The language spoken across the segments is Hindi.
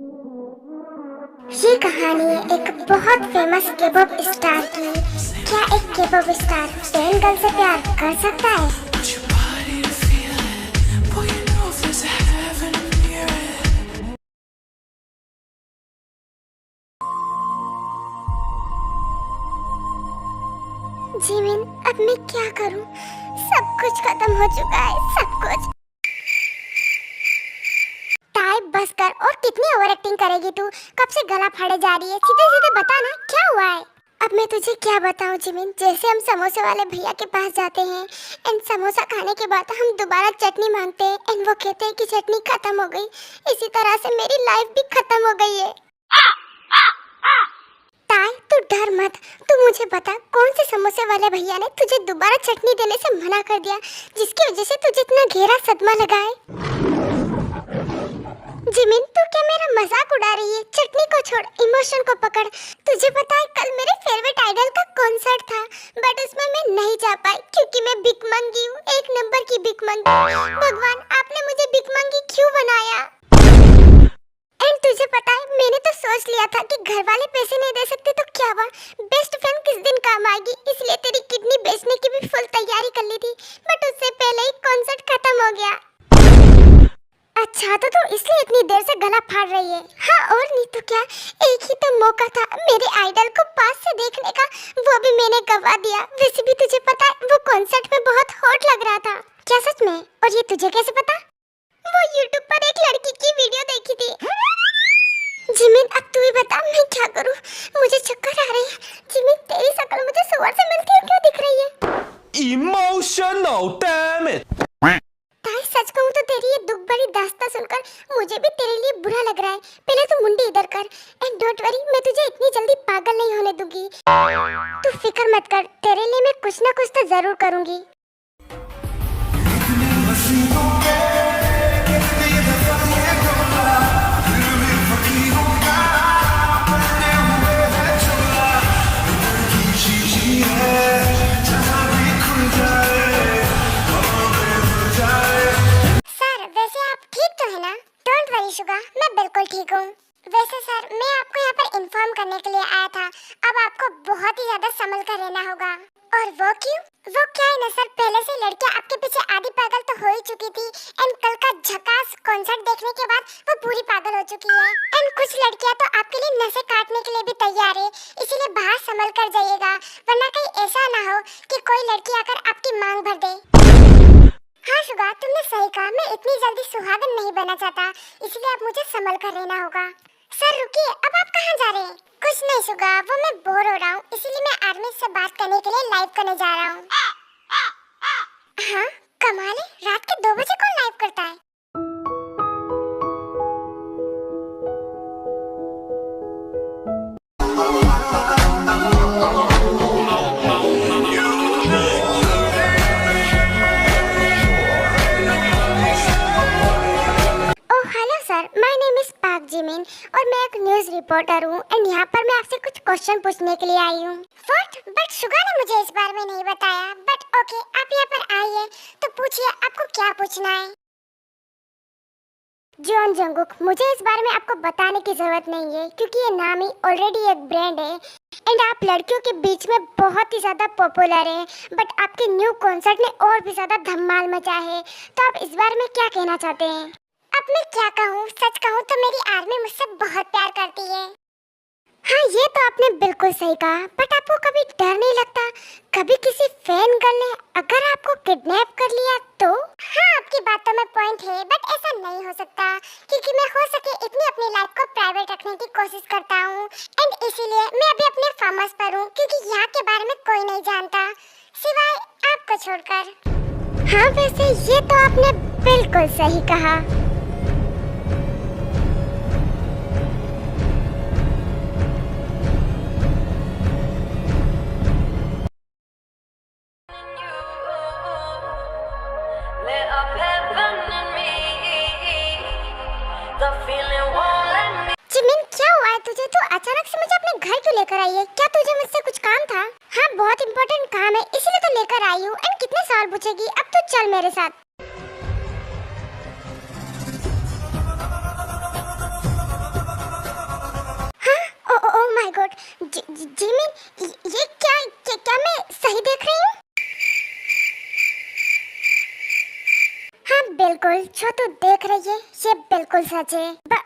ये कहानी है एक बहुत फेमस केपॉप स्टार की। क्या एक केपॉप स्टार फैन गर्ल से प्यार कर सकता है? जिमिन, अब मैं क्या करूं? सब कुछ खत्म हो चुका है, सब कुछ। बस कर, और कितनी ओवर एक्टिंग करेगी तू? कब से गला फाड़े जा रही है? सीधे सीधे बता ना, क्या हुआ है? अब मैं तुझे क्या बताऊं जिमिन, जैसे हम समोसे वाले भैया के पास जाते हैं एंड समोसा खाने के बाद हम दोबारा चटनी मांगते हैं एंड वो कहते हैं कि चटनी खत्म हो गई। इसी तरह से मेरी लाइफ भी खत्म हो गई है। ताई, तू डर मत। तू मुझे बता, कौन से समोसे वाले भैया ने तुझे दोबारा चटनी देने से मना कर दिया, जिसकी वजह से तुझे इतना गहरा सदमा लगा है? जिमिन, तू क्या मेरा मजाक उड़ा रही है? चटनी को छोड़, इमोशन को पकड़। तुझे पता है कल मेरे फेवरेट आइडल का कॉन्सर्ट था, बट उसमें मैं नहीं जा पाई क्योंकि मैं भिखमंगी हूँ, एक नंबर की भिखमंगी। भगवान, आपने मुझे भिखमंगी क्यों बनाया? एंड तुझे पता है, मैंने तो सोच लिया था कि घर वाले पैसे नहीं दे सकते तो क्या हुआ, बेस्ट फ्रेंड किस दिन काम आएगी, इसलिए तेरी किडनी बेचने की भी फुल तैयारी कर ली थी, बट उससे पहले ही कॉन्सर्ट खत्म हो गया। अच्छा, तो तू इसलिए इतनी देर से गला फाड़ रही है? हाँ, और नहीं तो क्या। एक ही तो मौका था मेरे आइडल को पास से देखने का, वो भी मैंने गवा दिया। वैसे भी तुझे पता है, वो कॉन्सर्ट में बहुत हॉट लग रहा था। क्या सच में? और ये तुझे कैसे पता? वो यूट्यूब पर एक लड़की की वीडियो देखी थी। जिमिन, अब तू ही बता, मैं क्या करूँ? मुझे चक्कर आ रही है। जिमिन, तेरी शक्ल मुझे सुअर से मिलती है, क्यों दिख रही है? Emotional, damn it! ताई, सच कहूँ तो तेरी ये दुख भरी दास्तां सुनकर मुझे भी तेरे लिए बुरा लग रहा है। पहले तू मुंडी इधर कर एंड डोंट वरी, मैं तुझे इतनी जल्दी पागल नहीं होने दूंगी। तू फिक्र मत कर, तेरे लिए मैं कुछ ना कुछ तो जरूर करूंगी। मैं बिल्कुल ठीक हूँ। वैसे सर, मैं आपको यहाँ पर इन्फॉर्म करने के लिए आया था, अब आपको बहुत ही ज्यादा संभल कर रहना होगा। और वो क्यों? वो क्या है ना सर, पहले से लड़कियाँ आपके पीछे आधी पागल तो हो ही चुकी थी एंड कल का झकास कॉन्सर्ट देखने के बाद वो पूरी पागल हो चुकी है एंड कुछ लड़कियाँ तो आपके लिए नसें काटने के लिए भी तैयार है, इसीलिए बाहर संभल कर जाइएगा, वरना कहीं ऐसा ना हो कि कोई लड़की आकर आपकी मांग भर दे। हाँ शुगा, तुमने सही कहा, मैं इतनी जल्दी सुहागन नहीं बनना चाहता, इसलिए अब मुझे संभल कर रहना होगा। सर रुकिए, अब आप कहाँ जा रहे हैं? कुछ नहीं शुगा, वो मैं बोर हो रहा हूँ, इसीलिए मैं आर्मी से बात करने के लिए लाइव करने जा रहा हूँ। हाँ, कमाल है, रात के 2 बजे कौन लाइव करता है? जिमिन, और मैं एक न्यूज़ रिपोर्टर हूँ एंड यहाँ पर मैं आपसे कुछ क्वेश्चन पूछने के लिए आई हूँ। व्हाट? बट शुगा ने मुझे इस बारे में नहीं बताया। बट ओके, आप यहाँ पर आइए, तो पूछिए आपको क्या पूछना है। जॉन जंगकुक, मुझे इस बारे में आपको बताने की जरूरत नहीं है क्योंकि ये नाम ही ऑलरेडी एक ब्रांड है एंड आप लड़कियों के बीच में बहुत ही ज्यादा पॉपुलर है, बट आपके न्यू कॉन्सर्ट ने और भी ज्यादा धमाल मचा है, तो आप इस बारे में क्या कहना चाहते हैं? अब मैं क्या कहूँ, सच कहूँ तो मेरी आर्मी मुझसे बहुत प्यार करती है। हाँ, ये तो आपने बिल्कुल सही कहा, बट आपको कभी डर नहीं लगता, कभी किसी फैन गर्ल ने अगर आपको किडनैप कर लिया तो? हाँ, आपकी बातों में पॉइंट है, बट ऐसा नहीं हो सकता क्योंकि मैं हो सके इतनी अपनी लाइफ को प्राइवेट रखने की कोशिश करता हूँ एंड इसीलिए मैं अभी अपने फार्म हाउस पर हूँ क्योंकि यहाँ के बारे में कोई नहीं जानता सिवाय आपको छोड़कर। हाँ, वैसे ये तो आपने बिल्कुल सही कहा। जिमिन, क्या हुआ है तुझे? तू अचानक से मुझे अपने घर क्यों लेकर आई है? क्या तुझे मुझसे कुछ काम था? हाँ, बहुत इम्पोर्टेंट काम है, इसीलिए तो लेकर आई हूँ। एंड कितने सवाल पूछेगी? अब तू चल मेरे साथ। बिल्कुल सच है। बट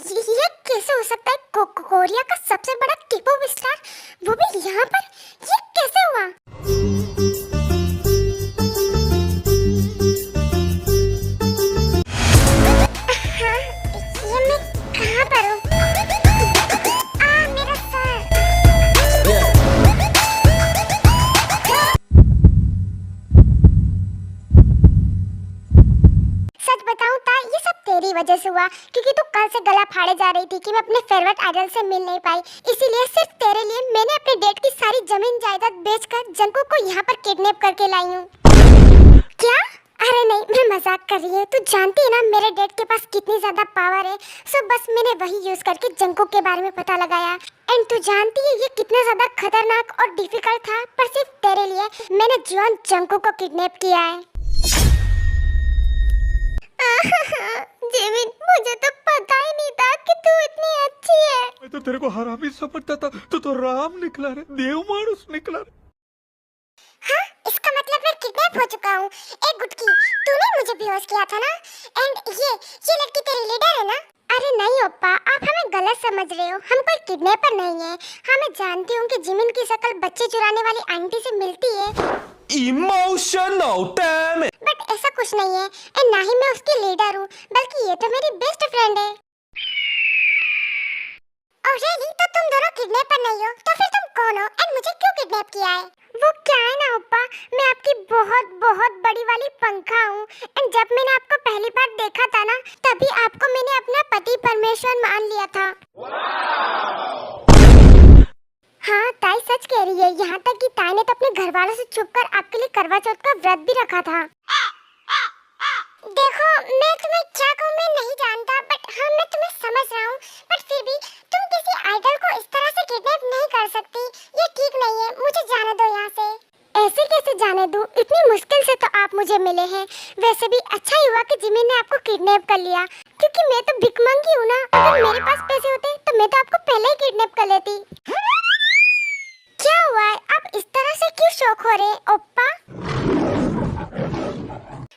ये कैसे हो सकता है? कोरिया का सबसे बड़ा K-pop स्टार, वो भी यहाँ पर, ये कैसे हुआ? हाँ, ये मैं कहाँ पर हूँ? मेरा सर। सच बताऊं ता, ये सब तेरी वजह से हुआ, क्योंकि तू कल से गला फाड़े जा रही थी कि मैं अपने फेवरेट आइडल से मिल नहीं पाई। इसीलिए सिर्फ तेरे लिए मैंने अपने डेट की सारी जमीन जायदाद बेचकर जंकू को यहाँ पर किडनैप करके लाई हूँ। क्या? अरे नहीं, मैं मजाक कर रही हूँ। तू जानती है ना मेरे डेट के पास कितनी ज्यादा पावर है। सो बस मैंने वही यूज करके जंकू के बारे में पता लगाया। एंड तू जानती है ये कितना ज्यादा खतरनाक और डिफिकल्ट था, पर सिर्फ तेरे लिए मैंने जॉन जंकू को किडनैप किया है। जिमिन, मुझे तो पता ही नहीं था कि तू इतनी अच्छी है। मैं तो तेरे को हरामी समझता था, तू तो राम निकला रे, देव मानुस निकला रे। हाँ, इसका मतलब मैं किडनैप हो चुका हूँ। एक गुटकी, तूने मुझे बेहोश किया था ना? एंड ये लड़की तेरी लीडर है ना? अरे नहीं ओप्पा, आप हमें गलत समझ रहे हो। हम कोई किडनैपर नहीं है। हाँ, मैं जानती हूँ कि जिमिन की शक्ल बच्चे चुराने वाली आंटी से मिलती है। Emotional damn it! बट ऐसा कुछ नहीं है, एंड ना ही मैं उसकी लीडर हूँ, बल्कि ये तो मेरी बेस्ट फ्रेंड है। और रियली, तो तुम दोनों किडनैपर नहीं हो, तो फिर तुम कौन हो एंड मुझे क्यों किडनैप किया है? वो क्या है ना ओप्पा, मैं आपकी बहुत बहुत बड़ी वाली पंखा हूँ। एंड जब मैंने आपको पहली बार देखा था ना, तभी आपको मैंने अपना पति परमेश्वर मान लिया था। हाँ, ताई सच कह रही है। यहाँ तक कि ताई ने तो अपने घर वालों से छुपकर आपके लिए करवा चौथ का व्रत भी रखा था। देखो, मैं तुम्हें क्या कहूँ मैं नहीं जानता, बट हाँ, मैं तुम्हें समझ रहा हूँ। बट फिर भी तुम किसी आइडल को इस तरह से किडनैप नहीं कर सकती। ये ठीक नहीं है। मुझे जाने दो यहाँ से। ऐसे कैसे जाने दूँ? इतनी मुश्किल से तो आप मुझे मिले हैं। वैसे भी अच्छा ही हुआ कि जिमिन ने आपको किडनैप कर लिया, क्योंकि मैं तो भिखमंगी हूँ ना। अगर मेरे पास पैसे होते तो मैं तो आपको पहले ही किडनैप कर लेती। क्या हुआ है? आप इस तरह से क्यों शॉक हो रहे हैं ओप्पा?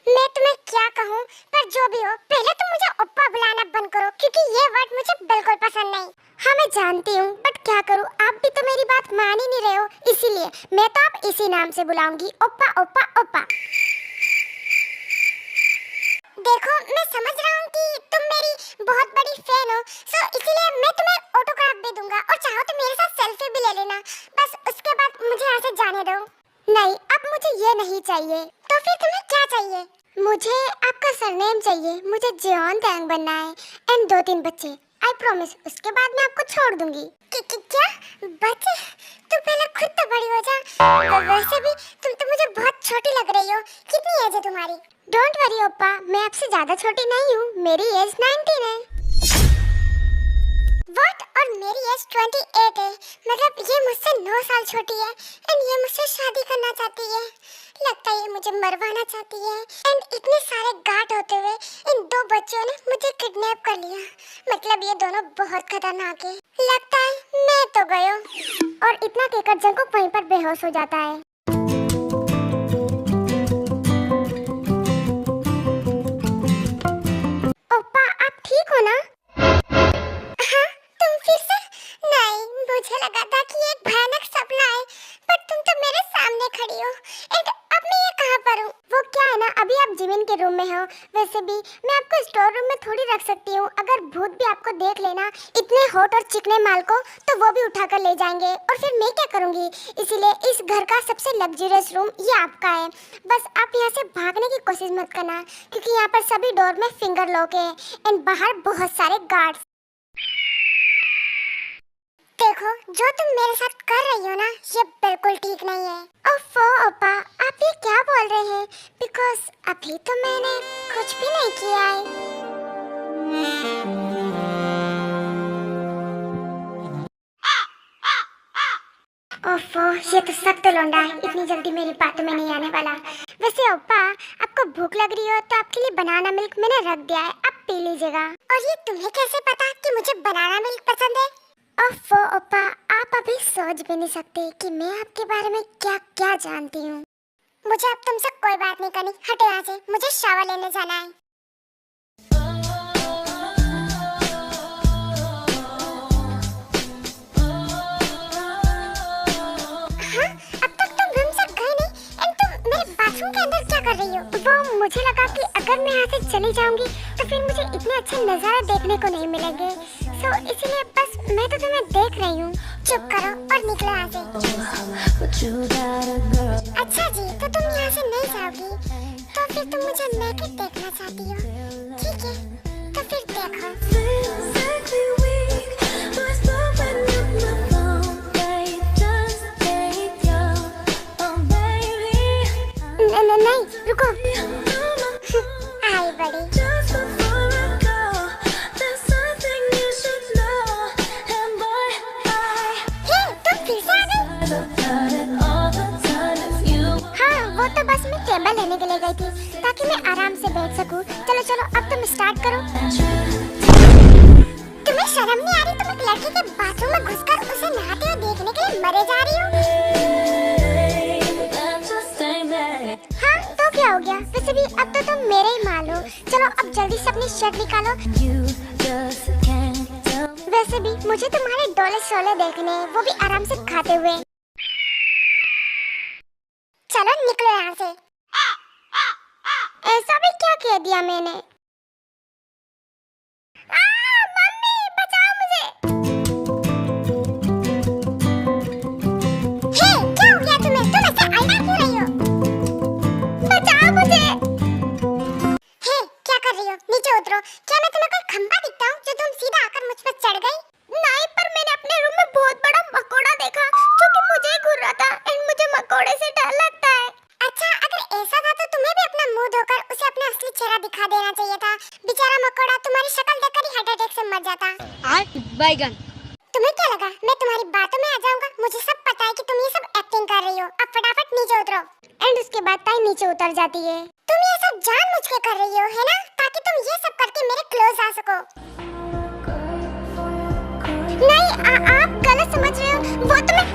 मैं तुम्हें क्या कहूँ, पर जो भी हो, पहले तुम मुझे ओप्पा बुलाना बंद करो, क्योंकि ये वर्ड मुझे बिल्कुल पसंद नहीं। हाँ, मैं जानती हूँ, बट क्या करूँ, आप भी तो मेरी बात मान ही नहीं रहे हो। इसीलिए मैं तो आप इसी नाम से बुलाऊंगी, ओप्पा ओप्पा ओप्पा। देखो, मैं समझ रहा हूँ कि तुम मेरी बहुत बड़ी फैन हो, सो इसीलिए मैं तुम्हें ऑटोग्राफ भी दूंगा, और चाहो तो मेरे साथ सेल्फी भी ले लेना। बस उसके बाद मुझे यहाँ से जाने दो। नहीं, अब मुझे ये नहीं चाहिए। तो फिर तुम्हें क्या चाहिए? मुझे आपका सरनेम चाहिए। मुझे जियोन टैंग बनना है, एंड 2-3 बच्चे। आई प्रॉमिस, उसके बाद मैं आपको छोड़ दूंगी। क्या बच्चे? तुम पहले खुद तो बड़ी हो जा। वैसे भी तुम तो मुझे बहुत छोटी लग रही हो। कितनी एज है तुम्हारी? डोंट वरी ओप्पा, मैं आपसे ज्यादा छोटी नहीं हूँ। मेरी एज 19 है। व्हाट? और मेरी एज 28 है। मतलब ये मुझसे 9 साल छोटी है, एंड ये मुझसे शादी करना चाहती है। लगता है ये मुझे मरवाना चाहती है। एंड इतने सारे गार्ड होते हुए इन 2 बच्चों ने मुझे किडनैप कर लिया। मतलब ये दोनों बहुत खतरनाक है। लगता है मैं तो गया। और इतना कहकर जंकुक वहीं पर बेहोश हो जाता है। ओप्पा, आप ठीक हो ना? हाँ, तुम फिर से? नहीं, मुझे लगा था कि एक भयानक सपना है, पर तुम तो मेरे सामने खड़ी हो। एंड अब मैं ये कहाँ पर हूँ? वो क्या है ना, अभी आप जिमिन के रूम में हो। वैसे भी मैं आपको स्टोर रूम में थोड़ी रख सकती हूँ। अगर भूत भी आपको देख लेना इतने हॉट और चिकने माल को, तो वो भी उठाकर ले जाएंगे, और फिर मैं क्या करूँगी? इसीलिए इस घर का सबसे लग्जरियस रूम ये आपका है। बस आप यहाँ से भागने की कोशिश मत करना, क्योंकि यहाँ पर सभी डोर में फिंगर लॉक है, एंड बाहर बहुत सारे गार्ड्स। देखो, जो तुम मेरे साथ कर रही हो ना, ये बिल्कुल ठीक नहीं है। ओफो ओप्पा, आप ये क्या बोल रहे हैं? बिकॉज अभी तो मैंने कुछ भी नहीं किया है। ओफो, ये तो सख्त लौंडा है। इतनी जल्दी मेरी बातों में नहीं आने वाला। वैसे ओप्पा, आपको भूख लग रही हो तो आपके लिए बनाना मिल्क मैंने रख दिया है, आप पी लीजिएगा। और ये तुम्हें कैसे पता कि मुझे बनाना मिल्क पसंद है? ओफो ओप्पा, आप अभी सोच भी नहीं सकते कि मैं आपके बारे में क्या क्या जानती हूँ। मुझे अब तुमसे कोई बात नहीं करनी। हटो यहाँ से, मुझे शावर लेने जाना है। चली जाऊंगी तो फिर मुझे इतने अच्छे नज़ारे देखने को नहीं मिलेंगे। सो इसीलिए बस मैं तो तुम्हें देख रही हूँ। चुप करो और निकलो यहाँ से। अच्छा जी, तो तुम यहाँ से नहीं जाओगी, तो फिर तुम मुझे नेकेड देखना चाहती हो? ठीक है, तो फिर देखो। नहीं, रुको। आई बड़ी। हे, तुम फिर से आ गई? हाँ, वो तो बस मैं टेबल लेने के लिए गई थी ताकि मैं आराम से बैठ सकूं। चलो चलो, अब तुम स्टार्ट करो। तुम्हें शर्म नहीं आ रही? तुम एक लड़की के बाथरूम में घुसकर उसे नहाते हुए देखने के लिए मरे जा रही हो? हाँ, तो क्या हो गया? वैसे भी अब तो तुम मेरे ही माल हो। चलो अब जल्दी से अपनी शर्ट निकालो। वैसे भी मुझे तुम्हारे डोले शोले देखने हैं, वो भी आराम से खाते हुए। चलो निकलो यहाँ से। ऐसा भी क्या कह दिया मैंने? मम्मी बचाओ मुझे। हे, क्या हो गया तुम्हें? तुम ऐसे आईना क्यों रही हो? बचाओ मुझे। हे, क्या कर रही हो? नीचे उतरो। क्या मैं तुम्हें कोई खंबा दिखता हूँ जो तुम सीधा आकर मुझ पर चढ़ गई? नहीं, पर मैंने अपने रूम में बहुत बड़ा मकोड़ा देखा जो कि मुझे ही घूर रहा था, एंड मुझे मकोड़े से डर लगता है। अच्छा, अगर ऐसा था तो तुम्हें भी अपना मुंह धोकर उसे अपना असली चेहरा दिखा देना चाहिए था। बेचारा मकोड़ा तुम्हारी शक्ल देखकर ही हार्ट अटैक से मर जाता। बैगन। तुम्हें क्या लगा मैं तुम्हारी बातों में आ जाऊंगा? मुझे सब पता है कि तुम ये सब एक्टिंग कर रही हो। अब फटाफट नीचे उतरो। एंड उसके बाद ताई नीचे उतर जाती है। तुम ये सब जानबूझ के कर रही हो, है ना? ताकि तुम ये सब करके मेरे क्लोज आ सको। नहीं, आप गलत समझ रहे हो। वो तुम्हें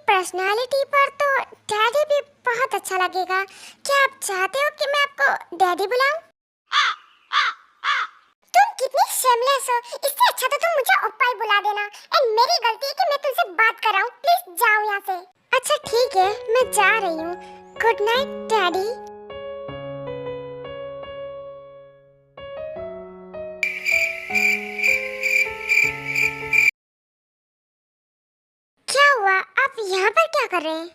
पर्सनालिटी पर तो डैडी भी बहुत अच्छा लगेगा। क्या आप चाहते हो कि मैं आपको डैडी बुलाऊं? तुम कितनी शेमलेस हो। इससे अच्छा तो तुम मुझे ओप्पा ही बुला देना। एंड मेरी गलती है कि मैं तुमसे बात कर रहा हूं। प्लीज जाओ यहाँ से। अच्छा ठीक है, मैं जा रही हूँ। Good night daddy. क्या हुआ? आप यहाँ पर क्या कर रहे हैं?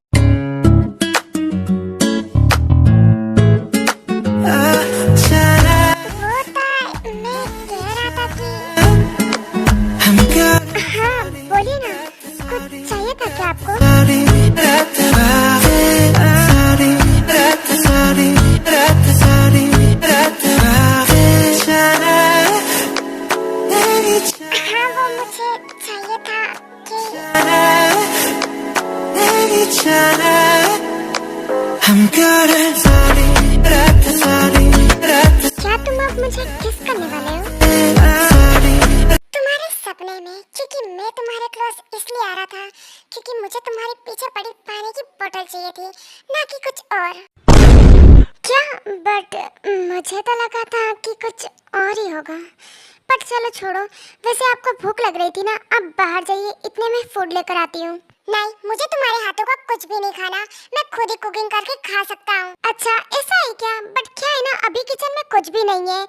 हाँ, बोलिए ना, कुछ चाहिए था क्या आपको? हाँ, वो मुझे चाहिए था क्या तुम अब मुझे किस करने वाले हो? तुम्हारे सपने में, क्योंकि मैं तुम्हारे क्लोज इसलिए आ रहा था क्योंकि मुझे तुम्हारे पीछे पड़ी पानी की बोतल चाहिए थी, ना कि कुछ और। क्या? बट मुझे तो लगा था कि कुछ और ही होगा। बट चलो छोड़ो। वैसे आपको भूख लग रही थी ना, अब बाहर जाइए, इतने में फूड लेकर आती हूँ। नहीं, मुझे तुम्हारे हाथों का कुछ भी नहीं खाना। मैं खुद ही कुकिंग करके खा सकता हूँ। अच्छा ऐसा है क्या? बट क्या है ना, अभी किचन में कुछ भी नहीं है,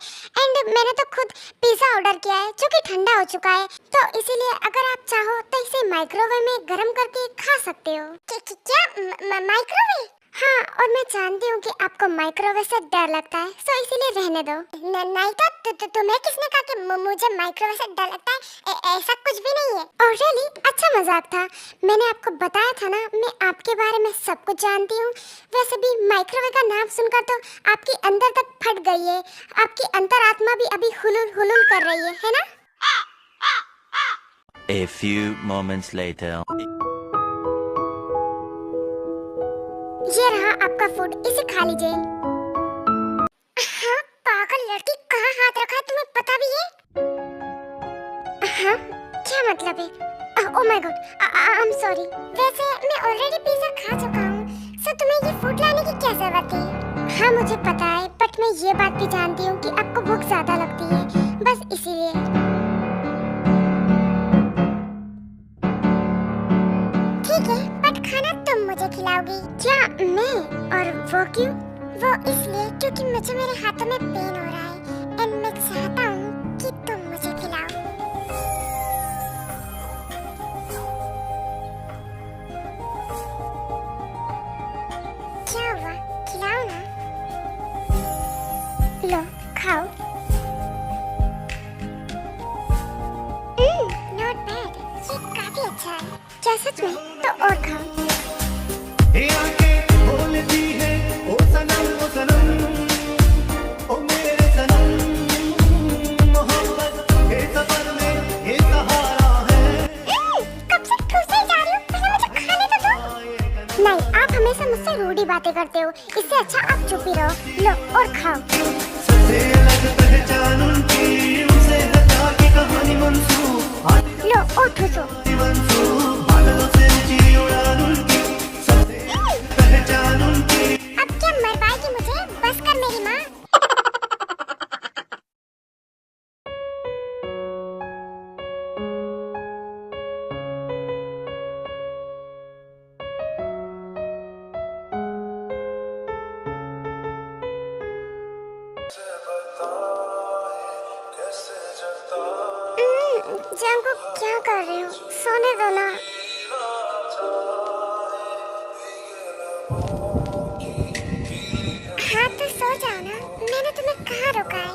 एंड मैंने तो खुद पिज्जा ऑर्डर किया है जो कि ठंडा हो चुका है, तो इसीलिए अगर आप चाहो तो इसे माइक्रोवेव में गर्म करके खा सकते हो। क्या माइक्रोवेव? हाँ, और मैं जानती हूँ कि आपको माइक्रोवेव से डर लगता है, सो इसीलिए रहने दो। नहीं तो तुम्हें किसने कहा कि मुझे माइक्रोवेव से डर लगता है? ऐसा कुछ भी नहीं है। Oh really? अच्छा मजाक था। मैंने आपको बताया था ना, मैं आपके बारे में सब कुछ जानती हूँ। वैसे भी माइक्रोवेव का नाम सुनकर तो आपकी अंदर तक फट गई है। आपकी अंतरात्मा भी अभी हुलुल हुलुल कर रही है ना? A few moments later. ये रहा आपका फूड, इसे खा लीजिए। हाँ, पागल लड़की, कहाँ हाथ रखा है तुम्हें पता भी है? हाँ, क्या मतलब है? Oh my God, I am sorry. वैसे मैं ऑलरेडी पिज़्ज़ा खा चुका हूँ, सो तुम्हें ये फूड लाने की क्या जरूरत है? हाँ मुझे पता है, बट मैं ये बात भी जानती हूँ कि आपको भूख ज्यादा लगती है, बस इसीलिए। ठीक है, बट खाना तुम मुझे खिलाओगी। क्या मैं? और वो क्यों? वो इसलिए क्योंकि मुझे मेरे हाथों में पेन हो रहा है एंड मैं चाहता हूँ कि तुम मुझे खिलाओ। क्या हुआ? खिलाओ ना। लो खाओ। नॉट बैड, ये काफी अच्छा है। क्या सच में? तो और खाओ। ये आंखें बोलती है ओ सनम ओ मेरे सनम, मोहब्बत के सफर में ये सहारा है। कब से ठूसे जा रही हो? पहले मुझे खाने तो दो। नहीं, आप हमेशा मुझसे रूडी बातें करते हो, इससे अच्छा आप चुप ही रहो। लो और खाओ। सबसे अलग पहचान उनकी, उनसे हटा के कहानी मंसूब। लो और ठूसो। बादलों से ऊंची उड़ान उनकी, सबसे पहचान उनकी। अब क्या मर पाएगी मुझे? बस कर मेरी माँ। जंगकुक क्या कर रहे हो? सोने दो ना। हाँ तो सो जाओ ना, मैंने तुम्हें कहाँ रोका है?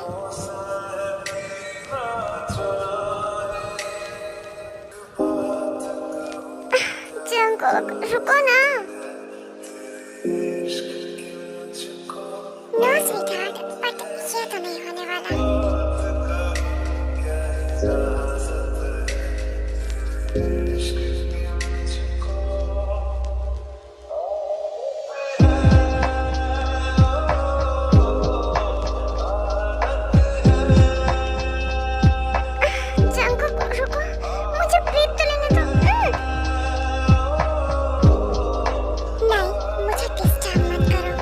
जंगकुक रुको ना। नो स्वीटहार्ट, बट ये तो नहीं होने वाला। जंगकुक रुको, मुझे ब्रीथ तो लेने दो। नहीं, मुझे डिस्टर्ब मत करो।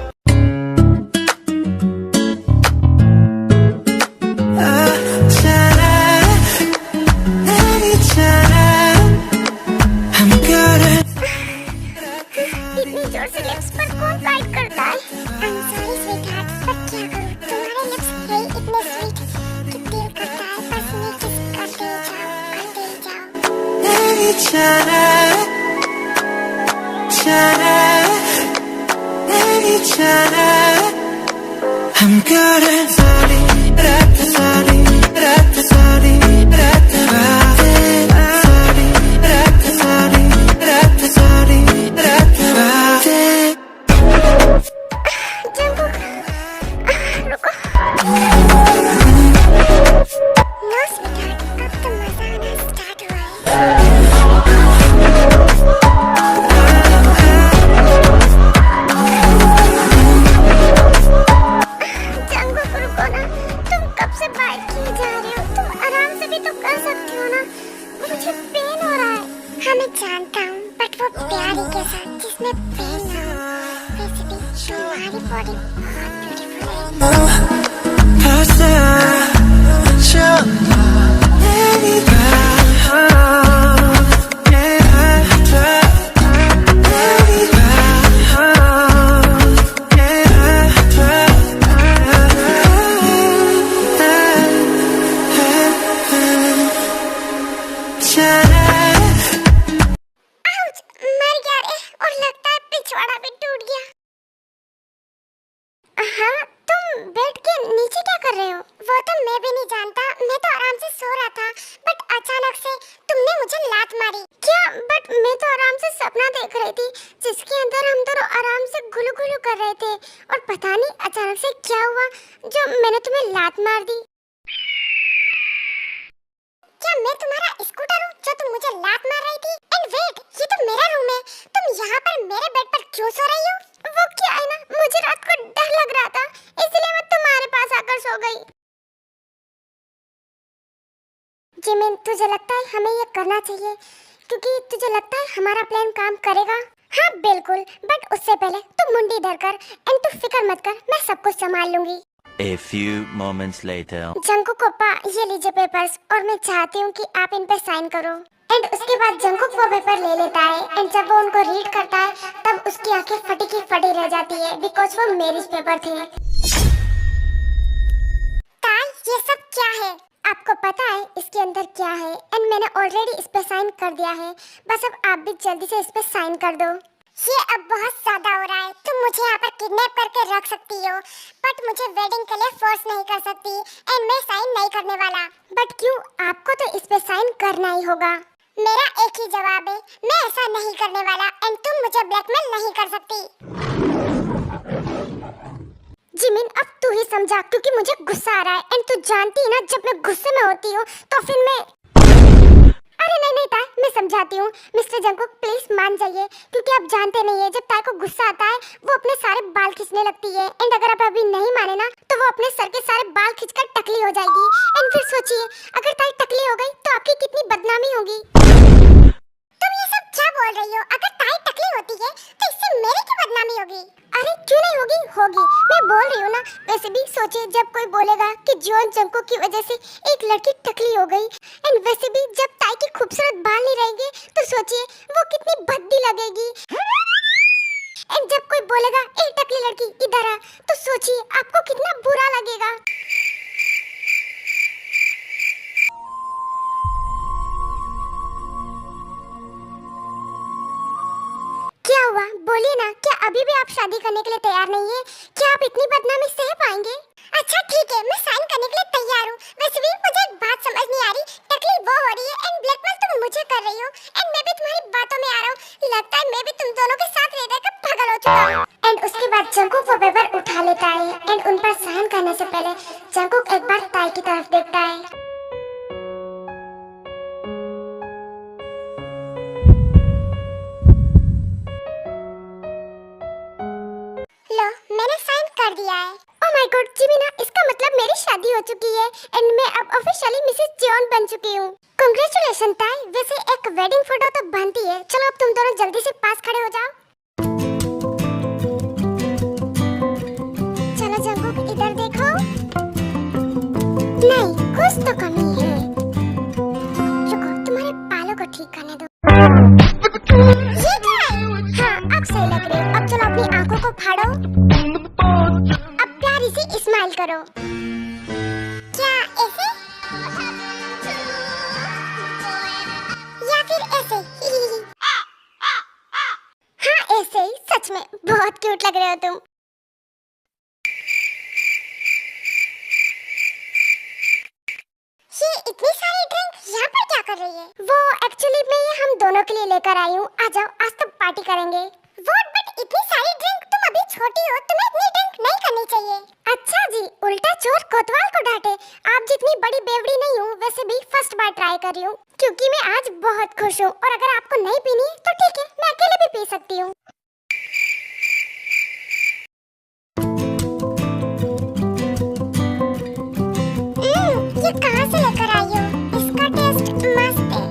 इतनी जोर से लिप्स पर कौन बाइट करता है? I'm sorry sweetheart, पर क्या करूं? तुम्हारे लिप्स है इतने स्वीट कि दिल करता है बस मैं किस करते ही जाओ। हम करें सारी रात सारी रात सारी रात बातें, सारी रात सारी रात सारी रात बातें। जंगकुक रुको। नो स्वीटहार्ट, अब तो मजा आना स्टार्ट हुआ है। जंगकुक रुको ना, तुम कब से बाइट किए जा रहे हो? तुम आराम से भी तो कर सकते हो ना। मुझे पेन हो रहा है। हाँ मैं जानता हूँ, बट वो प्यारी के साथ जिसमें पेन ना हो। वैसे भी तुम्हारी बॉडी बहुत ब्यूटीफुल है। आउच, मर गया रे, और लगता है पिछवाड़ा भी टूट गया। हाँ, तुम बेड के नीचे क्या कर रहे हो? वो तो मैं भी नहीं जानता, मैं तो आराम से सो रहा था, बट अचानक से तुमने मुझे लात मारी। क्या? बट मैं तो आराम से सपना देख रही थी, जिसके अंदर हम दोनों आराम से गुलू गुलू कर रहे थे, और पता नहीं अचानक से क्या हुआ जो मैंने तुम्हें लात मार दी। क्या मैं तुम्हारा स्कूटर हूँ जो तुम मुझे लात मार रही थी? एंड वेट, ये तो मेरा रूम है, तुम यहाँ पर मेरे बेड पर क्यों सो रही हो? वो क्या है ना, मुझे रात को डर लग रहा था, इसलिए मैं तुम्हारे पास आकर सो गई। जिमिन, तुझे लगता है हमें ये करना चाहिए क्योंकि तुझे लगता है हमारा प्लान काम करेगा? हाँ बिल्कुल, बट उससे पहले तू मुंडी धरकर एंड तू फिक्र मत कर, मैं सब कुछ संभाल लूंगी। A few moments later. Jungkook पापा, ये लीजिए पेपर्स और मैं चाहती हूँ कि आप इन पे साइन करो। एंड उसके बाद जंकुक वो पेपर ले लेता है एंड जब वो उनको रीड करता है तब उसकी आंखें फटी की फटी रह जाती है बिकॉज वो मैरिज पेपर थे। ताई, ये सब क्या है? आपको पता है इसके अंदर क्या है? एंड मैंने ऑलरेडी इस पे साइन कर दिया है, बस अब आप भी जल्दी से इस पे साइन कर दो। ये अब बहुत ज्यादा हो रहा है, तुम मुझे यहाँ पर किडनैप करके रख सकती हो बट मुझे वेडिंग के लिए फोर्स नहीं कर सकती एंड मैं साइन नहीं करने वाला। बट क्यों? आपको तो इस पे साइन करना ही होगा। मेरा एक ही जवाब है, मैं ऐसा नहीं करने वाला एंड तुम मुझे ब्लैकमेल नहीं कर सकती। जिमिन, अब तू ही समझा क्योंकि मुझे गुस्सा आ रहा है एंड तू जानती है ना जब मैं गुस्से में होती हूँ तो फिर मैं अरे नहीं ताई, मैं समझाती हूँ। मिस्टर जंकुक प्लीज मान जाइए क्योंकि आप जानते नहीं है जब ताई को गुस्सा आता है वो अपने सारे बाल खींचने लगती है एंड अगर आप अभी नहीं माने ना तो वो अपने सर के सारे बाल खींचकर टकली हो जाएगी एंड फिर सोचिए अगर ताई टकली हो गई तो आपकी कितनी बदनामी होगी। तुम ये सब क्या बोल रही हो? अगर ताई टकली होती है तो इससे मेरी क्या बदनामी होगी? अरे क्यों नहीं होगी, होगी, मैं बोल रही हूँ ना। वैसे भी सोचिए जब कोई बोलेगा कि जॉन जंकुक की वजह से एक लड़की टकली हो गई एंड वैसे भी जब ताई की खूबसूरत बाल नहीं रहेंगे तो सोचिए वो कितनी भद्दी लगेगी। एंड जब कोई बोलेगा एक टकली लड़की इधर आ तो सोचिए आपको कितना बुरा लगेगा। क्या हुआ? बोलिए ना, क्या अभी भी आप शादी करने के लिए तैयार नहीं है? क्या आप इतनी बदनामी सह पाएंगे? अच्छा ठीक है, मैं साइन करने के लिए तैयार हूँ। वैसे भी मुझे एक बात समझ नहीं आ रही, टकली वो हो रही है एंड ब्लैकमेल तुम मुझे कर रही हो एंड मैं भी तुम्हारी बातों में आ रहा हूँ। लगता है मैं भी तुम दोनों के साथ रह रहकर पागल हो चुका हूँ। एंड उसके बाद जंकुक वो पेपर उठा लेता है एंड उन पर साइन करने से पहले जंकुक एक बार ताई की तरफ देखता है। लो, मैंने साइन कर दिया है। ओह माय गॉड जिमिना, इसका मतलब मेरी शादी हो चुकी है एंड मैं अब ऑफिशियली मिसेस जॉन बन चुकी हूँ। कांग्रेचुलेशन ताई। वैसे एक वेडिंग फोटो तो बनती है, चलो अब तुम दोनों जल्दी से पास खड़े हो जाओ। चलो जंकुक इधर देखो। नहीं, कुछ तो कमी है। रुको, तुम्हारे बालों को ठीक करने दो। ये क्या है? हाँ, अब सही लग रहे हो। अब चलो अपनी आंखों को फाड़ो, अब प्यारी सी स्माइल करो। क्या ऐसे या फिर ऐसे? हाँ ऐसे ही, सच में बहुत क्यूट लग रहे हो तुम। ये इतनी सारी ड्रिंक यहाँ पर क्या कर रही है? वो एक्चुअली मैं ये हम दोनों के लिए लेकर आई हूँ। आ जाओ, आज तो पार्टी करेंगे। व्हाट? बट इतनी सारी ड्रिंक, तुम अभी छोटी हो, तुम्हें इतनी ड्रिंक नहीं करनी चाहिए। अच्छा जी, उल्टा चोर कोतवाल को डांटे। आप जितनी बड़ी बेवड़ी नहीं हूँ, वैसे भी फर्स्ट बार ट्राई कर रही हूँ क्योंकि मैं आज बहुत खुश हूँ और अगर आपको नहीं पीनी तो ठीक है, मैं अकेले भी पी सकती हूँ। ये कहाँ से लेकर आई हो? इसका टेस्ट मस्त है।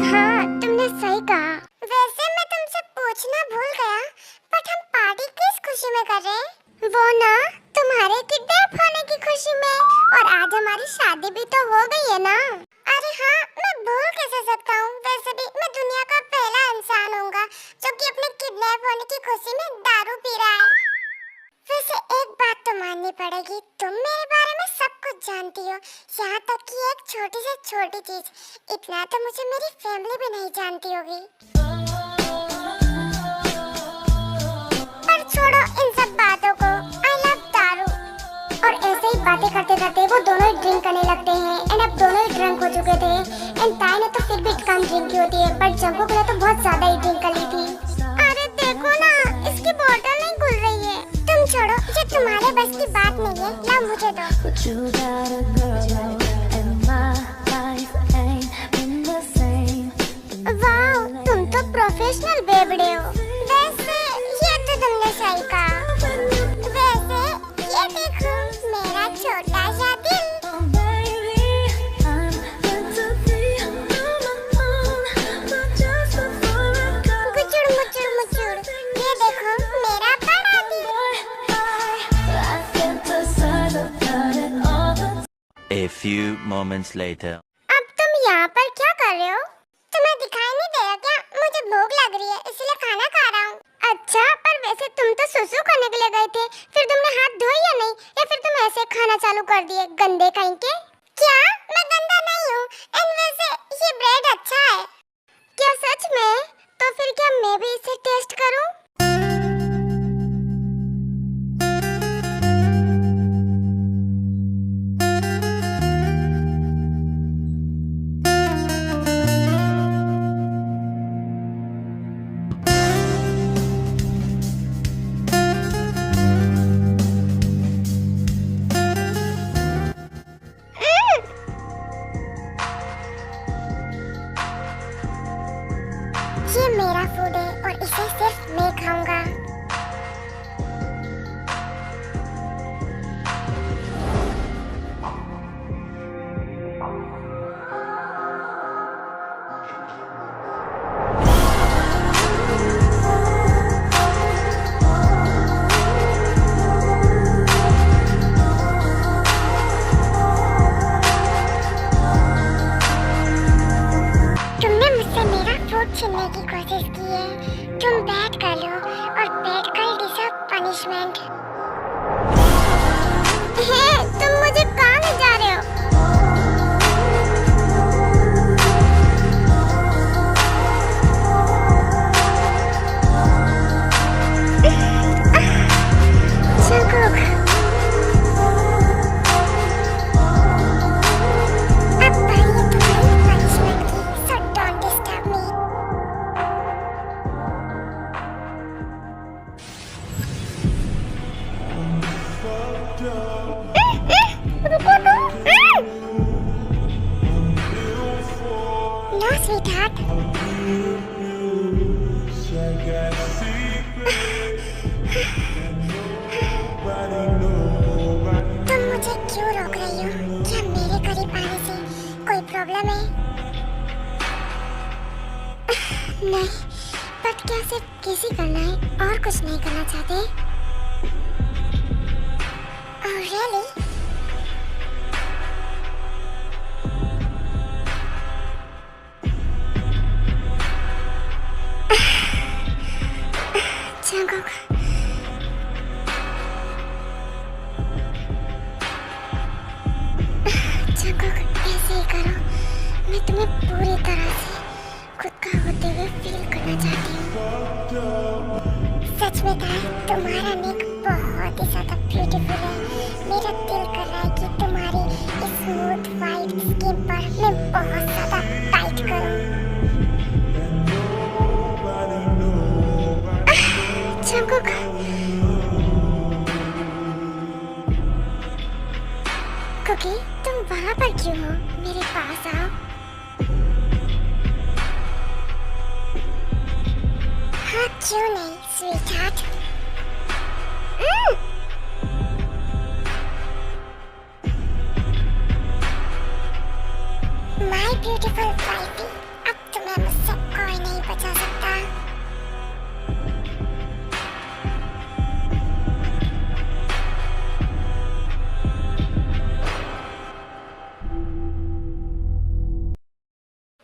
हाँ, तुमने सही कहा। वैसे मैं तुमसे पूछना भूल गया, बट हम पार्टी किस खुशी में कर रहे हैं? वो ना, तुम्हारे किडनैप होने की खुशी में। और आज हमारी शादी भी तो हो गई है ना। अरे हाँ, मैं भूल कैसे सकता हूँ? वैसे भी मैं दुनिया का पहला इंसान होऊंगा जो कि अपने किडनैप होने की खुशी में दारू पी रहा है। वैसे एक बात तो माननी पड़ेगी, तुम मेरे बारे में सब कुछ जानती हो, यहाँ तक कि एक छोटी से छोटी चीज। इतना तो मुझे मेरी फैमिली भी नहीं जानती होगी। पर छोड़ो इन सब बातों को, आई लव दारू। और ऐसे ही बातें करते करते वो दोनों ही ड्रिंक करने लगते हैं एंड अब दोनों ही ड्रंक हो चुके थे एंड ताई ने तो फिर भी कम ड्रिंक की होती है बट जंकुक ने तो बहुत ज्यादा ही ड्रिंक कर ली थी। अरे देखो ना, इसकी बोतल नहीं खुल रही है। तुम छोड़ो, ये तुम्हारे बस की बात नहीं है, ला मुझे दो। प्रोफेशनल बेवड़े हो। वैसे ये तो तुमने सही कहा। वैसे ये देखो मेरा छोटा सा दिल। गुचुड़ मुचुड़ मुचुड़, ये देखो मेरा बड़ा दिल। A few moments later. अब तुम यहाँ पर क्या कर रहे हो? तुम्हें दिखाई नहीं दे रहा क्या? मुझे भूख लग रही है इसलिए खाना खा रहा हूँ। अच्छा, पर वैसे तुम तो सुसु करने के लिए गए थे, फिर तुमने हाथ धोए या नहीं? या फिर तुम ऐसे खाना चालू कर दिए गंदे कहीं के? क्या मैं गंदा नहीं हूँ? एंड वैसे ये ब्रेड अच्छा है। क्या सच में? तो फिर क्या मैं भी इसे टेस्ट करूँ? ये मेरा फूड है और इसे सिर्फ मैं खाऊंगा। तुमने मुझसे मेरा फूड छीनने की कोशिश की है। तुम बैठ कर लो और बैठ कर डिजर्व पनिशमेंट। तुम मुझे कहाँ ले जा रहे हो? जंगकुक, अब बारी है तुम्हारी पनिशमेंट की, so don't disturb me. No, sweetheart. तुम मुझे क्यों रोक रही हो? क्या मेरे करीब आने से कोई प्रॉब्लम है? नहीं, बट क्या सिर्फ किसी करना है और कुछ नहीं करना चाहते? Oh, really? जंगकुक, जंगकुक, ऐसे ही करो। मैं तुम्हें पूरी तरह से खुद का होते हुए फील करना चाहती हूँ। सच में तुम्हारा नेक बहुत ही ज्यादा ब्यूटीफुल है। मेरा दिल कर रहा है कि तुम्हारी इस स्मूथ वाइट स्किन पर मैं बहुत ज्यादा टाइट करूँ। जंगकुक, कुकी, तुम वहाँ पर क्यों हो? मेरे पास आओ। हाँ, क्यों नहीं, स्वीटहार्ट? माय ब्यूटीफुल वाइफी, अब तुम्हें मुझसे कोई नहीं बचा सकता।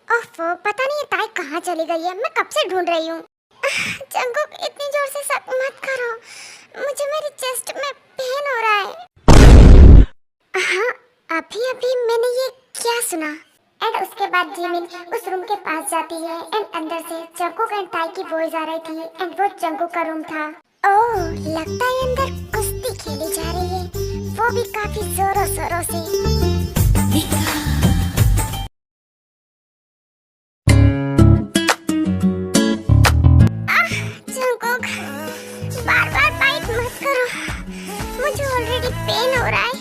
ओफो, पता नहीं ये ताई कहाँ चली गई है। मैं कब से ढूंढ रही हूँ। जंगकुक, इतनी जोर से सक मत करो, मुझे मेरी चेस्ट में पेन हो रहा है। हाँ, अभी अभी मैंने ये क्या सुना? एंड उसके बाद जिमिन उस रूम के पास जाती है एंड अंदर से जंगकुक एंड ताई की वॉइस आ रही थी एंड वो जंगकुक का रूम था। ओह, लगता है अंदर कुश्ती खेली जा रही है, वो भी काफी जोरों शोरों से। जंगकुक, बार-बार बाइट मत करो, मुझे ऑलरेडी पेन हो रहा है।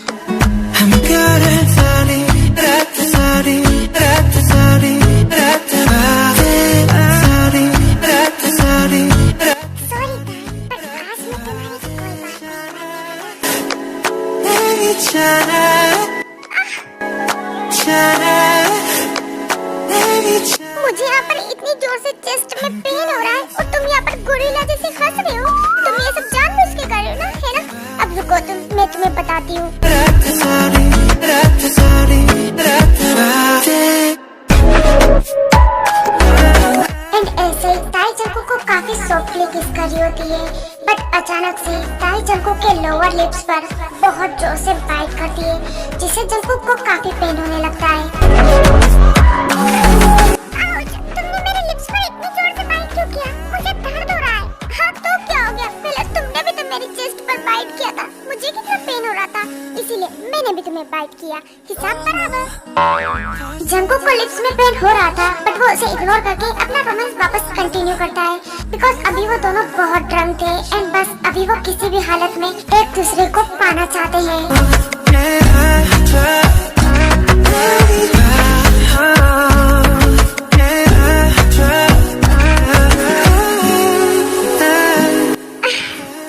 हंस रहे हो? तुम ये सब जानबूझ के कर रहे हो ना, है ना? अब रुको तुम, मैं तुम्हें बताती हूँ। एंड ऐसे ताई जंकुक को काफी सॉफ्टली किस कर रही होती है, बट अचानक से ताई जंकुक के लोअर लिप्स पर बहुत जोर से बाइट करती है, जिससे जंकुक को काफी पेन होने लगता है। आउच! तुमने मेरे लिप्स पर इतनी जोर से बाइट क्यों किया? मुझे दर्द हो रहा है। हाँ तो क्या हो गया? पहले तुमने भी तो मेरी चेस्ट पर बाइट किया था, मुझे कितना पेन हो रहा था, इसीलिए मैंने भी तुम्हें बाइट किया। हिसाब बराबर। जंकुक को लिप्स में पेन हो रहा था, बट वो उसे इग्नोर करके अपना रोमांस वापस कंटिन्यू करता है, बिकॉज अभी वो दोनों बहुत ड्रंक थे एंड बस अभी वो किसी भी हालत में एक दूसरे को पाना चाहते हैं।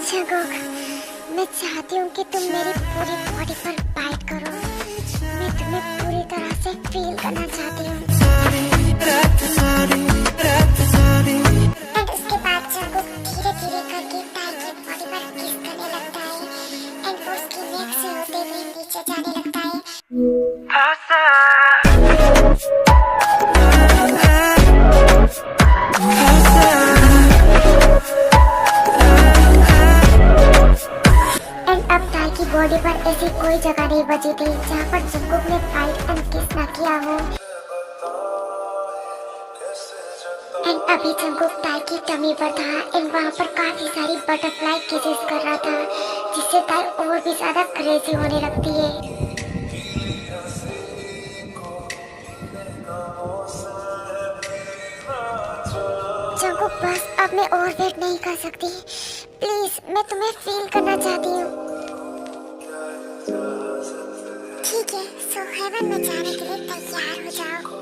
जंकुक, मैं चाहती हूँ कि तुम मेरी पूरी बॉडी पर बाइट करो। मैं तुम्हें पूरी तरह से फील करना चाहती हूँ। एंड उसके बाद जंकुक धीरे-धीरे करके ताई की बॉडी पर किस करने लगता है एंड वो उसकी नेक से होते हुए नीचे जाने लगता है। एंड अब ताई की बॉडी पर ऐसी कोई जगह नहीं बची थी जहाँ पर जंकुक ने बाइट एंड किस ना किया हो। एंड अभी जंकुक ताई की टमी पर था एंड वहाँ पर काफी सारी बटरफ्लाई किसेस कर रहा था, जिससे ताई और भी ज्यादा क्रेजी होने लगती है। जंकुक बस अब मैं और वेट नहीं कर सकती, प्लीज मैं तुम्हें फील करना चाहती हूँ। ठीक है, सो हेवन में जाने के लिए तैयार हो जाओ।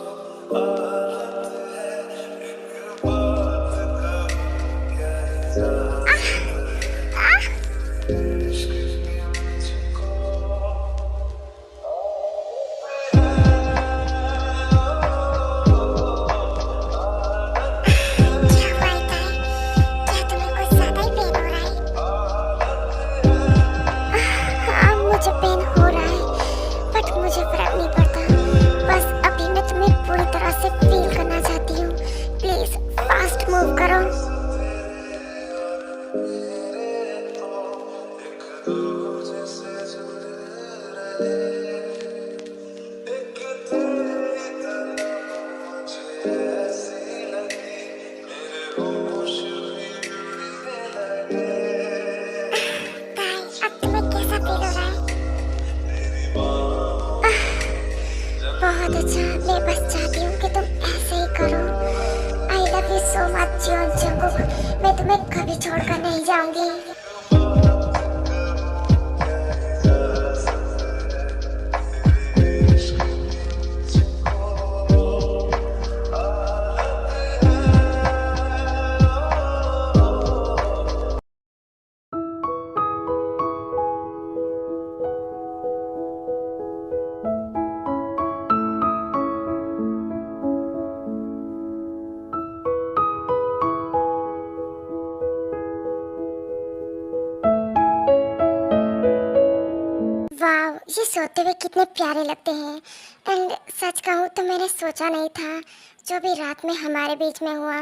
मुझे पेन हो रहा है, बट मुझे फर्क नहीं पड़ता। बस अभी मैं तुम्हें पूरी तरह से फील करना चाहती हूँ। प्लीज फास्ट मूव करो। बहुत अच्छा, मैं बस चाहती हूँ कि तुम ऐसे ही करो। I love you so much Jungkook, मैं तुम्हें कभी छोड़कर नहीं जाऊंगी। वाव, ये सोते हुए कितने प्यारे लगते हैं। एंड सच कहूँ तो मैंने सोचा नहीं था जो भी रात में हमारे बीच में हुआ,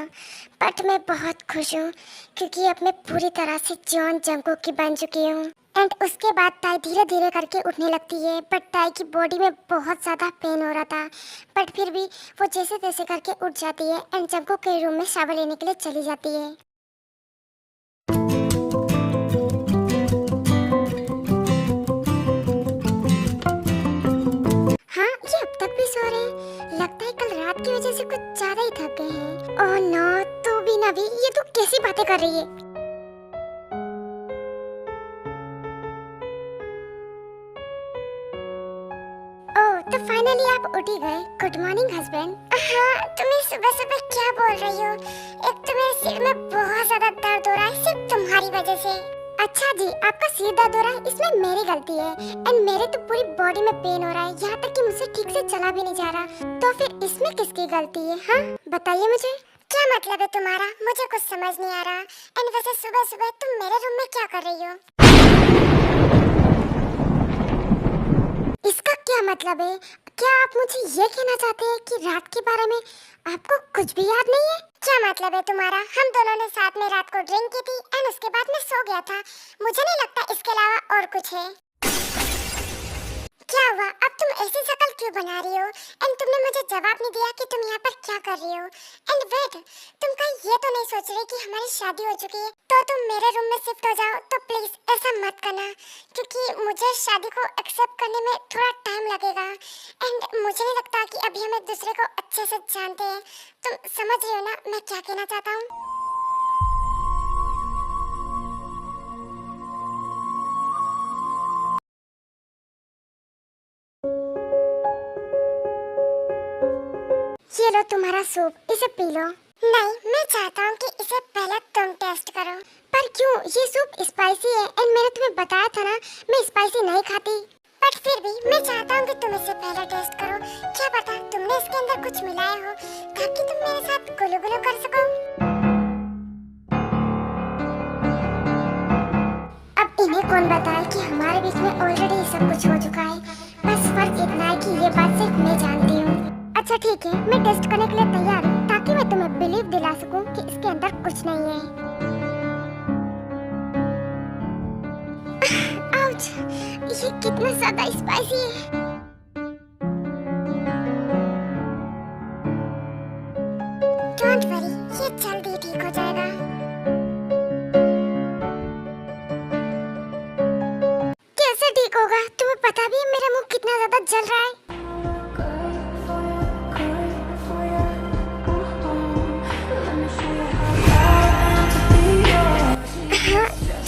बट मैं बहुत खुश हूँ क्योंकि अब मैं पूरी तरह से जॉन जंकुक की बन चुकी हूँ। एंड उसके बाद ताई धीरे धीरे करके उठने लगती है, बट ताई की बॉडी में बहुत ज़्यादा पेन हो रहा था, बट फिर भी वो जैसे तैसे करके उठ जाती है एंड जंकुक के रूम में शावर लेने के लिए चली जाती है। हाँ, ये अब तक भी सो रहे हैं। लगता है कल रात की वजह से कुछ ज्यादा ही थक गए हैं। ओह नो, तू भी नवी, ये तू कैसी बातें कर रही है? ओह, तो फाइनली आप उठ ही गए। Good morning husband. हाँ, तुम्हें सुबह सुबह क्या बोल रही हो? एक तो मेरे सिर में बहुत ज्यादा दर्द हो रहा है सिर्फ तुम्हारी वजह से। अच्छा जी, आपका सिर दर्द हो रहा है, इसमें मेरी गलती है। एंड मेरे तो पूरी बॉडी में पेन हो रहा है, यहाँ तक कि मुझसे ठीक से चला भी नहीं जा रहा, तो फिर इसमें किसकी गलती है? हाँ बताइए मुझे। क्या मतलब है तुम्हारा? मुझे कुछ समझ नहीं आ रहा। एंड वैसे सुबह सुबह तुम मेरे रूम में क्या कर रही हो? इसका क्या मतलब है? क्या आप मुझे ये कहना चाहते हैं कि रात के बारे में आपको कुछ भी याद नहीं है? क्या मतलब है तुम्हारा? हम दोनों ने साथ में रात को ड्रिंक की थी एंड उसके बाद मैं सो गया था। मुझे नहीं लगता इसके अलावा और कुछ है। क्या हुआ? अब तुम ऐसी शक्ल क्यों बना रही हो? एंड तुमने मुझे जवाब नहीं दिया कि तुम यहाँ पर क्या कर रही हो। एंड वेट, तुम कहीं ये तो नहीं सोच रही कि हमारी शादी हो चुकी है तो तुम मेरे रूम में शिफ्ट हो जाओ? तो प्लीज ऐसा मत करना, क्योंकि मुझे शादी को एक्सेप्ट करने में थोड़ा टाइम लगेगा। एंड मुझे नहीं लगता कि अभी हम एक दूसरे को अच्छे से जानते हैं। तुम समझ रही हो ना मैं क्या कहना चाहता हूँ? ये लो तुम्हारा सूप, इसे पी लो। नहीं, मैं चाहता हूँ कि इसे पहले तुम टेस्ट करो। पर क्यों? ये सूप स्पाइसी है एंड मैंने तुम्हें बताया था ना मैं स्पाइसी नहीं खाती। बट फिर भी मैं चाहता हूँ कि तुम इसे पहले टेस्ट करो। क्या पता तुमने इसके अंदर कुछ मिलाया हो ताकि तुम मेरे साथ गुलू गुलू कर सको। अब इन्हें कौन बताए कि हमारे बीच में ऑलरेडी सब कुछ हो चुका है। बस फर्क इतना है कि ये बात सिर्फ मैं जानती हूँ। अच्छा ठीक है, मैं टेस्ट करने के लिए तैयार हूँ ताकि मैं तुम्हें बिलीव दिला सकूं कि इसके अंदर कुछ नहीं है। आउच, ये कितना ज्यादा स्पाइसी है। डोंट वरी, ये जल्दी ठीक हो जाएगा। कैसे ठीक होगा? तुम्हें पता भी है मेरा मुंह कितना ज्यादा जल रहा है।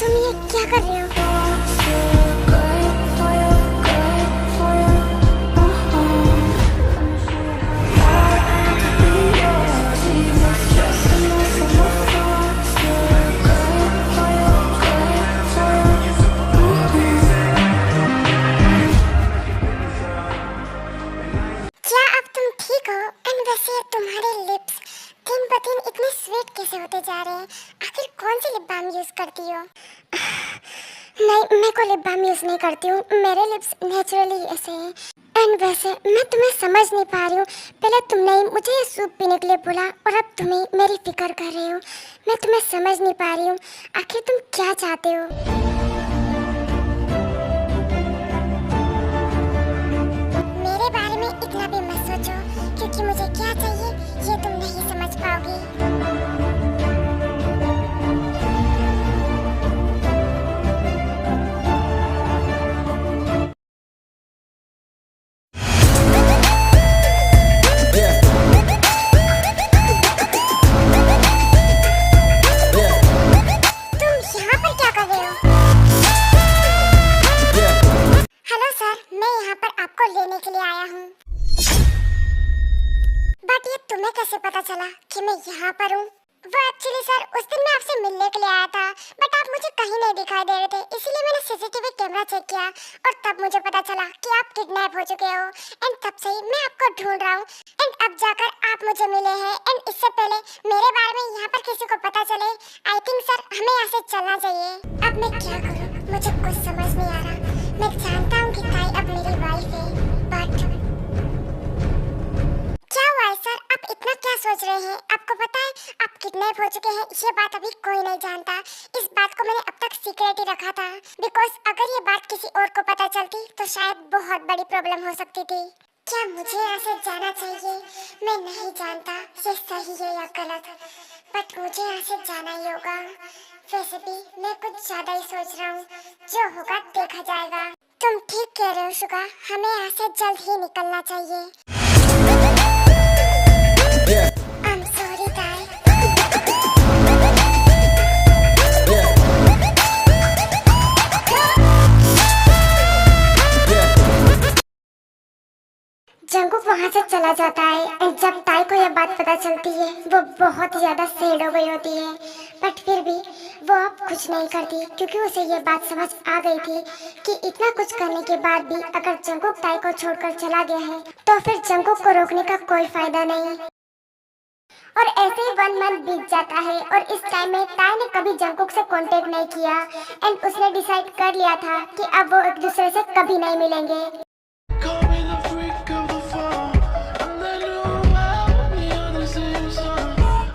तुम ये क्या कर रहे हो? क्या अब तुम ठीक हो? एंड वैसे तुम्हारे लिप्स दिन ब दिन इतने स्वीट कैसे होते जा रहे हैं? आखिर कौन सी लिप बाम यूज करती हो? नहीं, मैं कोई लिप बाम यूज नहीं करती हूँ। मेरे लिप्स नेचुरली ऐसे हैं। एंड वैसे मैं तुम्हें समझ नहीं पा रही हूँ। पहले तुमने ही मुझे ये सूप पीने के लिए बोला और अब तुम ही मेरी फिक्र कर रहे हो। मैं तुम्हें समझ नहीं पा रही हूँ। आखिर तुम क्या चाहते हो? मेरे बारे में इतना भी मत सोचो, क्योंकि मुझे क्या चाहिए ये तुम नहीं समझ पाओगी। यहाँ पर हूँ। वो एक्चुअली सर उस दिन मैं आपसे मिलने के लिए आया था, बट आप मुझे कहीं नहीं दिखाई दे रहे थे, इसीलिए मैंने सीसीटीवी कैमरा चेक किया और तब मुझे पता चला कि आप किडनैप हो चुके हो। एंड तब से ही मैं आपको ढूंढ रहा हूँ एंड अब जाकर आप मुझे मिले हैं। एंड इससे पहले मेरे बारे में यहाँ पर किसी को पता चले, आई थिंक सर हमें यहाँ से चलना चाहिए। अब मैं क्या करूँ, मुझे कुछ समझ नहीं आ रहा। मैं जानता हूँ कि ताई अब मेरी वाइफ है, बट क्या हुआ है सर? आप इतना क्या सोच रहे हैं? आपको पता है आप किडनैप हो चुके हैं, ये बात अभी कोई नहीं जानता। इस बात को मैंने अब तक सीक्रेट ही रखा था, बिकॉज अगर ये बात किसी और को पता चलती तो शायद बहुत बड़ी प्रॉब्लम हो सकती थी। क्या मुझे यहाँ से जाना चाहिए? मैं नहीं जानता ये सही है या गलत, बट मुझे यहाँ से जाना ही होगा। वैसे भी मैं कुछ ज्यादा ही सोच रहा हूँ, जो होगा देखा जाएगा। तुम ठीक कह रहे हो शुगा, हमें यहाँ से जल्द ही निकलना चाहिए। I'm sorry, Dai. जंगकुक वहाँ से चला जाता है और जब ताई को यह बात पता चलती है वो बहुत ज्यादा सैड हो गई होती है, बट फिर भी वो अब कुछ नहीं करती क्योंकि उसे ये बात समझ आ गई थी कि इतना कुछ करने के बाद भी अगर जंगकुक ताई को छोड़कर चला गया है तो फिर जंगकुक को रोकने का कोई फायदा नहीं। और ऐसे ही 1 मंथ बीत जाता है और इस टाइम में ताई ने कभी जंगकुक से कांटेक्ट नहीं किया एंड उसने डिसाइड कर लिया था कि अब वो एक दूसरे से कभी नहीं मिलेंगे। Call me the freak of the fall, and then you out me on the same song.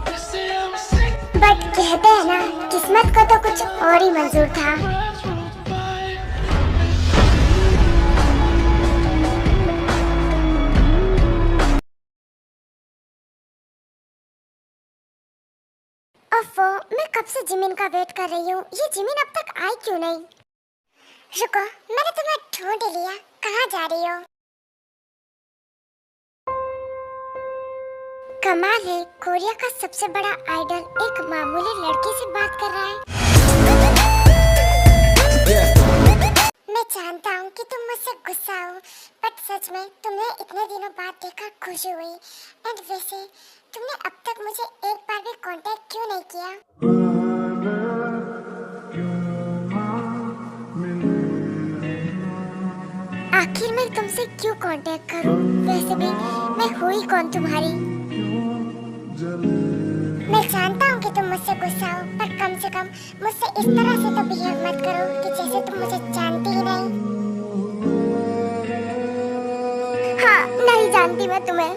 They say I'm sick, but कहते हैं ना, किस्मत को तो कुछ और ही मंजूर था। words rolled by. ओफो, मैं कब से जिमिन का वेट कर रही हूँ। ये जिमिन अब तक आई क्यों नहीं? रुको, मैंने तुम्हें ढूंढ लिया। कहाँ जा रही हो? कमाल है, कोरिया का सबसे बड़ा आइडल एक मामूली लड़की से बात कर रहा है। मैं जानता हूँ कि तुम मुझसे गुस्सा हो, बट सच में तुम्हें इतने दिनों बाद देखकर खुशी हुई। एंड वैसे तुमने अब तक मुझे एक बार भी कांटेक्ट क्यों नहीं किया? आखिर मैं तुमसे क्यों कांटेक्ट करूं? वैसे भी मैं हुई कौन तुम्हारी? मैं जानता हूँ कि तुम मुझसे गुस्सा हो, पर कम से कम मुझसे इस तरह से तो बिहेव मत करो कि जैसे तुम मुझे जानती ही नहीं। हाँ, नहीं जानती मैं तुम्हें।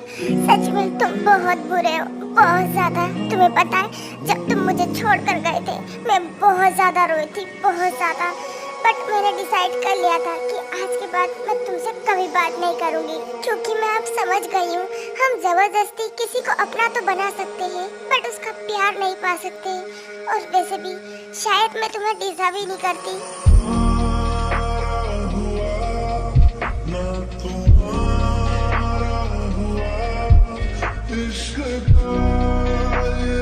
सच में तुम बहुत बुरे हो, बहुत ज्यादा। तुम्हें पता है, जब तुम मुझे छोड़कर गए थे मैं बहुत ज्यादा रोई थी, बहुत ज्यादा। बट मैंने डिसाइड कर लिया था कि आज के बाद मैं तुमसे कभी बात नहीं करूंगी, क्योंकि मैं अब समझ गई हूँ हम जबरदस्ती किसी को अपना तो बना सकते हैं, बट उसका प्यार नहीं पा सकते। और वैसे भी शायद मैं तुम्हें डिजर्व ही नहीं करती।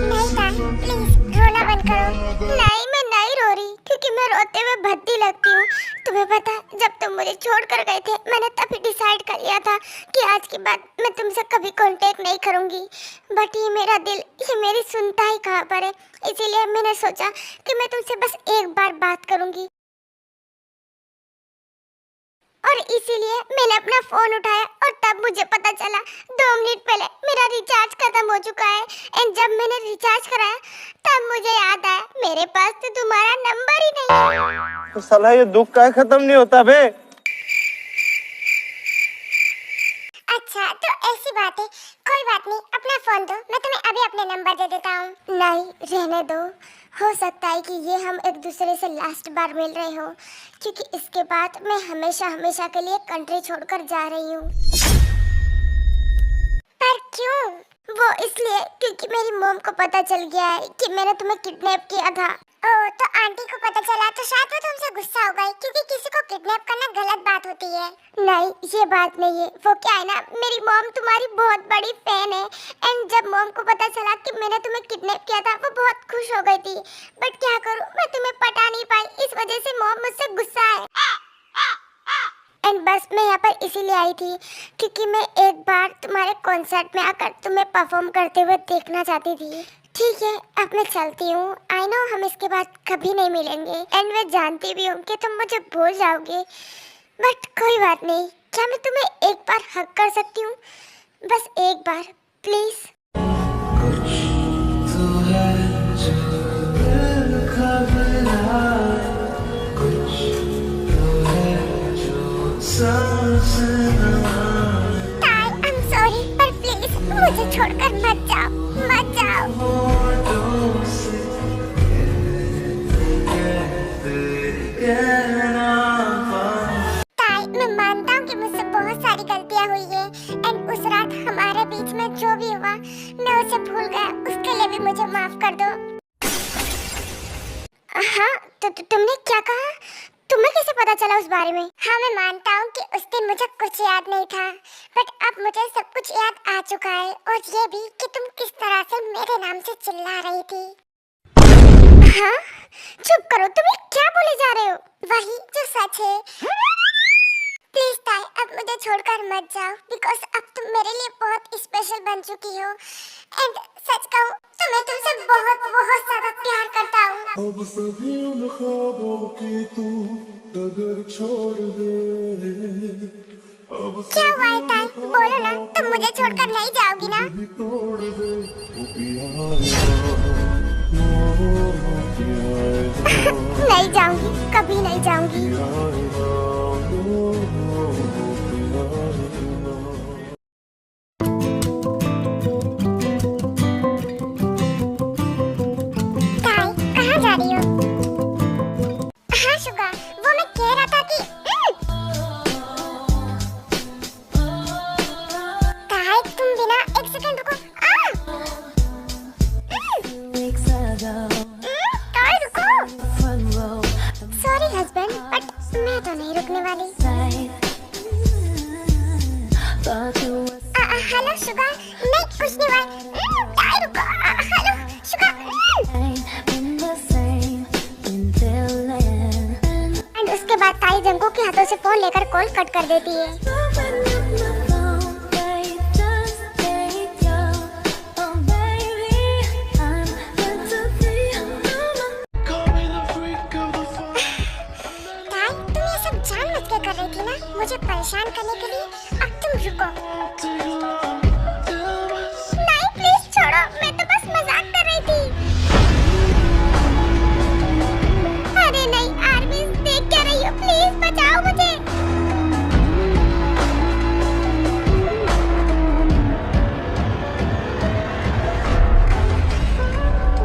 नहीं ताई, प्लीज रोना बंद करो। नहीं, मैं नहीं रो रही, क्योंकि मैं रोते हुए भद्दी लगती हूँ। तुम्हें पता, जब तुम मुझे छोड़कर गए थे मैंने तभी डिसाइड कर लिया था कि आज के बाद मैं तुमसे कभी कांटेक्ट नहीं करूँगी। बट ये मेरा दिल, ये मेरी सुनता ही कहाँ पर है। इसीलिए मैंने सोचा कि मैं तुमसे बस एक बार बात करूँगी, और इसीलिए मैंने अपना फोन उठाया और तब मुझे पता चला 2 मिनट पहले मेरा रिचार्ज खत्म हो चुका है। एंड जब मैंने रिचार्ज कराया तब मुझे याद आया मेरे पास तो तुम्हारा नंबर ही नहीं है। तो साला ये दुख का खत्म नहीं होता बे। अच्छा, तो ऐसी बात है, कोई बात नहीं, अपना फोन दो, मैं तुम्हें अभी अपने नंबर दे देता हूँ। नहीं, रहने दो। हो सकता है कि ये हम एक दूसरे से लास्ट बार मिल रहे हो, क्योंकि इसके बाद मैं हमेशा हमेशा के लिए कंट्री छोड़कर जा रही हूँ। पर क्यों? वो इसलिए क्योंकि मेरी मॉम को पता चल गया है कि मैंने तुम्हें किडनैप किया था। ओह, तो आंटी को पता चला तो शायद वो तुमसे गुस्सा हो गई, क्योंकि किसी को किडनैप करना गलत बात होती है। नहीं, ये बात नहीं है। वो क्या है ना, मेरी मॉम तुम्हारी बहुत बड़ी फैन है। एंड जब मॉम को पता चला कि मैंने तुम्हें किडनैप किया था वो बहुत खुश हो गई थी। बट क्या करूँ, मैं तुम्हें पटा नहीं पाई, इस वजह से मॉम मुझसे गुस्सा है। एंड बस मैं यहाँ पर इसीलिए आई थी क्योंकि मैं एक बार तुम्हारे कॉन्सर्ट में आकर तुम्हें परफॉर्म करते हुए देखना चाहती थी। ठीक है, अब मैं चलती हूँ। आई नो हम इसके बाद कभी नहीं मिलेंगे, एंड मैं जानती भी हूँ कि तुम मुझे भूल जाओगे, बट कोई बात नहीं। क्या मैं तुम्हें एक बार हक कर सकती हूँ? बस एक बार, प्लीज। I'm sorry, पर प्लीज मुझे छोड़कर मत जाओ, मत जाओ। ताई, मैं मानता हूँ कि मुझसे बहुत सारी गलतियाँ हुई है, एंड उस रात हमारे बीच में जो भी हुआ मैं उसे भूल गया, उसके लिए भी मुझे माफ कर दो। हाँ, तो तुमने क्या कहा? तुम्हें कैसे पता चला उस बारे में? हाँ, मैं मानता हूँ कि उस दिन मुझे कुछ याद नहीं था, बट अब मुझे सब कुछ याद आ चुका है, और ये भी कि तुम किस तरह से मेरे नाम से चिल्ला रही थी। हाँ, चुप करो, तुम ये क्या बोले जा रहे हो? वही जो सच है। प्लीज ताई, अब मुझे छोड़कर मत जाओ, बिकॉज अब तुम मेरे लिए बहुत स्पेशल बन चुकी हो, एंड सच कहूँ तो मैं तुमसे बहुत बहुत ज्यादा प्यार करता हूँ। अब सभी उन ख्वाबों की तू अगर छोड़ दे, क्या हुआ है ताई? बोलो ना, तुम मुझे छोड़कर नहीं जाओगी ना? नहीं जाऊंगी, कभी नहीं जाऊंगी। ताई, कहाँ जा रही हो? हाँ शुगा, वो मैं कह रहा था कि ताई तुम बिना एक सेकंड रुको। ताई रुको। सॉरी हस्बैंड, बट मैं तो नहीं रुकने वाली। हेलो शुगा, नहीं कुछ नहीं हुआ। ताई रुको। Hello Suga. एंड उसके बाद ताई जंको के हाथों से फोन लेकर कॉल कट कर देती है।